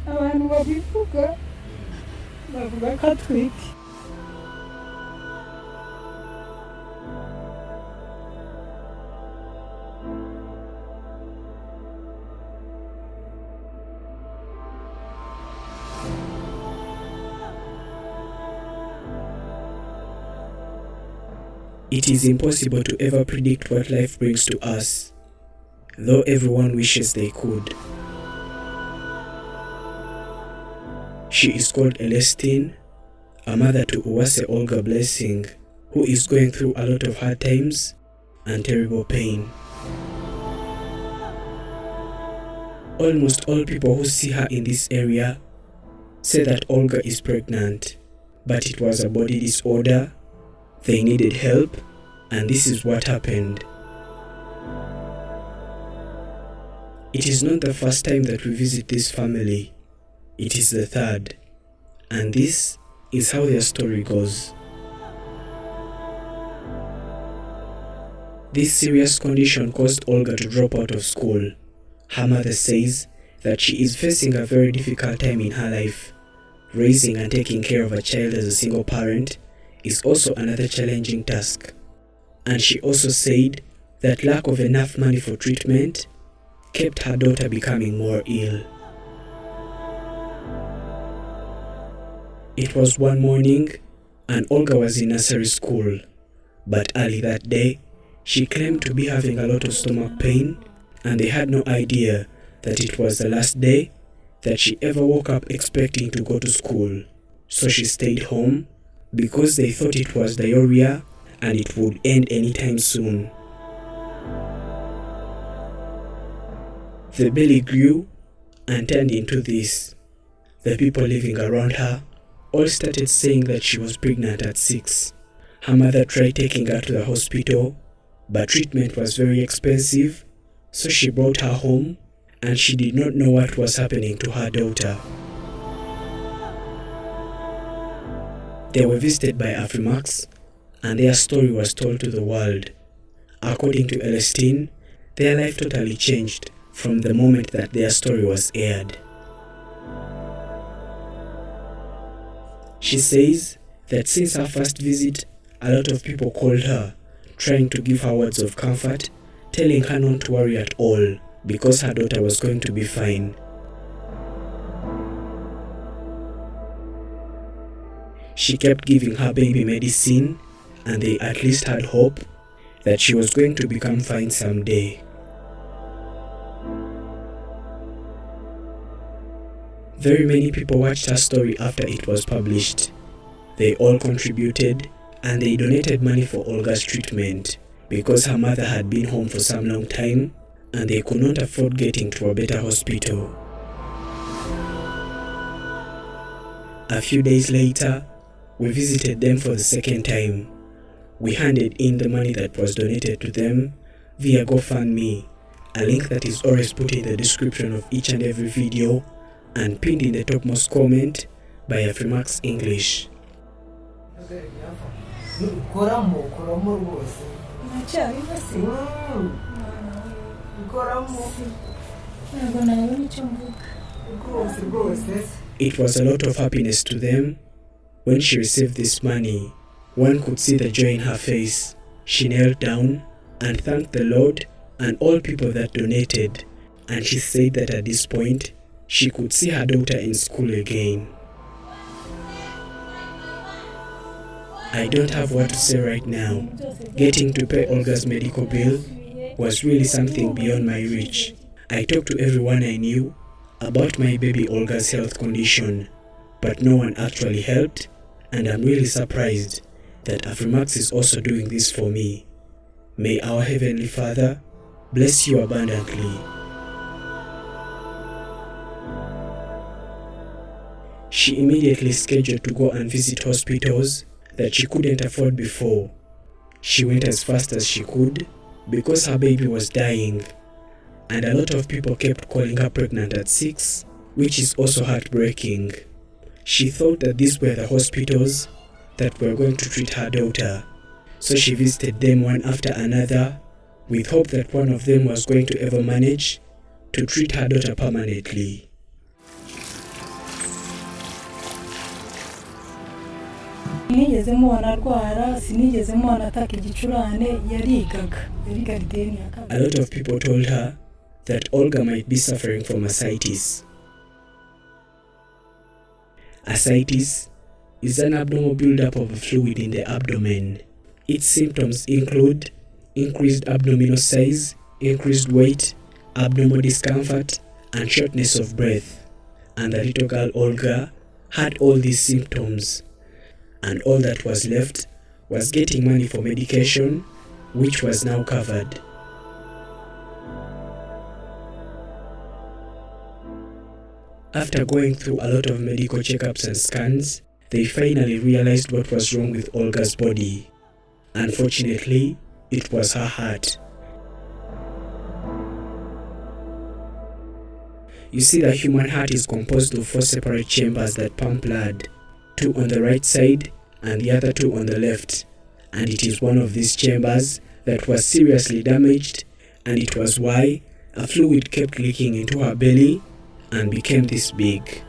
abantu babivuga bavuga ko atwite. It is impossible to ever predict what life brings to us, though everyone wishes they could. She is called Celestine, a mother to Uwase Olga Blessing, who is going through a lot of hard times and terrible pain. Almost all people who see her in this area say that Olga is pregnant, but it was a body disorder, they needed help, and this is what happened. It is not the first time that we visit this family, it is the third, and this is how their story goes. This serious condition caused Olga to drop out of school. Her mother says that she is facing a very difficult time in her life. Raising and taking care of a child as a single parent is also another challenging task. And she also said that lack of enough money for treatment kept her daughter becoming more ill. It was one morning and Olga was in nursery school, but early that day, she claimed to be having a lot of stomach pain, and they had no idea that it was the last day that she ever woke up expecting to go to school. So she stayed home because they thought it was diarrhea and it would end anytime soon. The belly grew and turned into this. The people living around her all started saying that she was pregnant at 6. Her mother tried taking her to the hospital, but treatment was very expensive, so she brought her home and she did not know what was happening to her daughter. They were visited by Afrimax and their story was told to the world. According to Celestine, their life totally changed from the moment that their story was aired. She says that since her first visit, a lot of people called her, trying to give her words of comfort, telling her not to worry at all because her daughter was going to be fine. She kept giving her baby medicine and they at least had hope that she was going to become fine someday. Very many people watched her story after it was published. They all contributed and they donated money for Olga's treatment because her mother had been home for some long time and they could not afford getting to a better hospital. A few days later, we visited them for the second time. We handed in the money that was donated to them via GoFundMe, a link that is always put in the description of each and every video and pinned in the topmost comment by Afrimax English. It was a lot of happiness to them when she received this money. One could see the joy in her face. She knelt down and thanked the Lord and all people that donated, and she said that at this point she could see her daughter in school again. I don't have what to say right now. Getting to pay Olga's medical bill was really something beyond my reach. I talked to everyone I knew about my baby Olga's health condition, but no one actually helped, and I'm really surprised that Afrimax is also doing this for me. May our Heavenly Father bless you abundantly. She immediately scheduled to go and visit hospitals that she couldn't afford before. She went as fast as she could because her baby was dying, and a lot of people kept calling her pregnant at 6, which is also heartbreaking. She thought that these were the hospitals that were going to treat her daughter, so she visited them one after another with hope that one of them was going to ever manage to treat her daughter permanently. Sinigeze mubona arwara, sinigeze mubona ataka igicurane, yarigaga garideni ya kabiri. A lot of people told her that Olga might be suffering from ascites. Ascites is an abnormal buildup of fluid in the abdomen. Its symptoms include increased abdominal size, increased weight, abdominal discomfort, and shortness of breath. And the little girl Olga had all these symptoms, and all that was left was getting money for medication, which was now covered. After going through a lot of medical checkups and scans, they finally realized what was wrong with Olga's body. Unfortunately, it was her heart. You see, the human heart is composed of 4 separate chambers that pump blood, 2 on the right side and the other 2 on the left. And it is one of these chambers that was seriously damaged, and it was why a fluid kept leaking into her belly and became this big.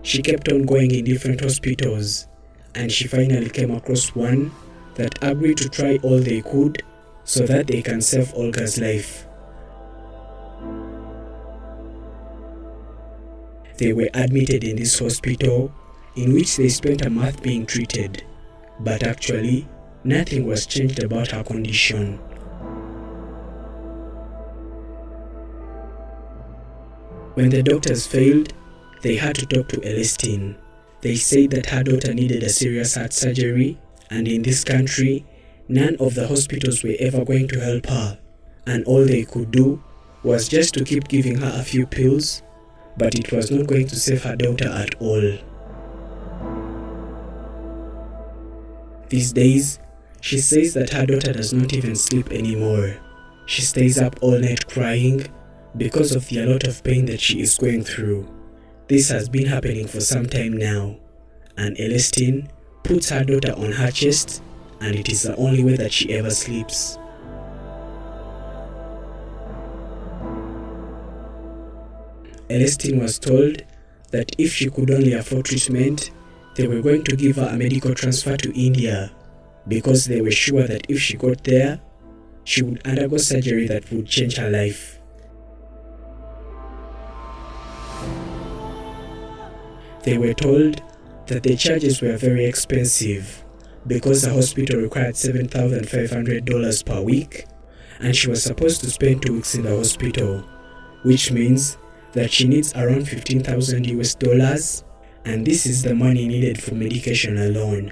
She kept on going in different hospitals, and she finally came across one that agreed to try all they could so that they can save Olga's life. They were admitted in this hospital, in which they spent a month being treated, but actually nothing was changed about her condition. When the doctors failed, they had to talk to Elestine. They said that her daughter needed a serious heart surgery, and in this country, none of the hospitals were ever going to help her, and all they could do was just to keep giving her a few pills, but it was not going to save her daughter at all. These days, she says that her daughter does not even sleep anymore. She stays up all night crying because of the lot of pain that she is going through. This has been happening for some time now, and Elestine puts her daughter on her chest, and it is the only way that she ever sleeps. Elestine was told that if she could only afford treatment, they were going to give her a medical transfer to India, because they were sure that if she got there, she would undergo surgery that would change her life. They were told that the charges were very expensive because the hospital required $7,500 per week, and she was supposed to spend 2 weeks in the hospital, which means that she needs around $15,000, and this is the money needed for medication alone.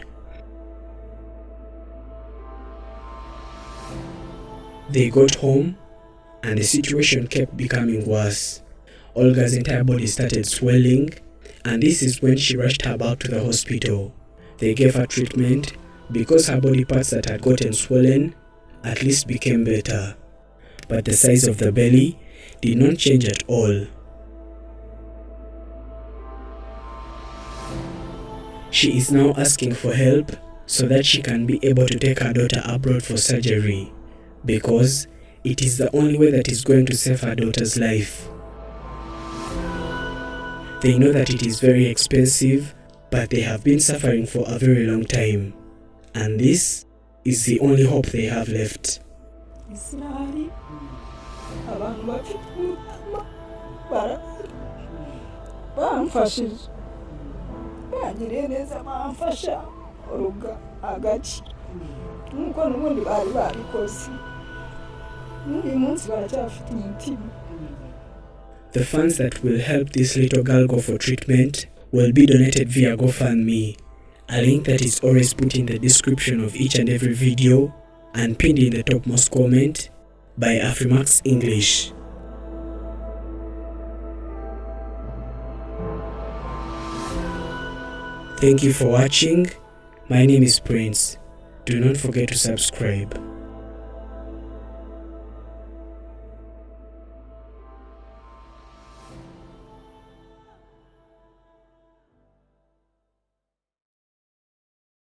They got home, and the situation kept becoming worse. Olga's entire body started swelling, and this is when she rushed her back to the hospital. They gave her treatment because her body parts that had gotten swollen at least became better, but the size of the belly did not change at all. She is now asking for help so that she can be able to take her daughter abroad for surgery, because it is the only way that is going to save her daughter's life. They know that it is very expensive, but they have been suffering for a very long time, and this is the only hope they have left. Israeli, abantu bafite umutima bamfashije, bagiriye neza, bamfasha uruga agaki nk'uko n'ubundi bari babikoze. Uyu munsi baracyafite umutima. The funds that will help this little girl go for treatment will be donated via GoFundMe, a link that is always put in the description of each and every video and pinned in the topmost comment by Afrimax English. Thank you for watching. My name is Prince. Do not forget to subscribe.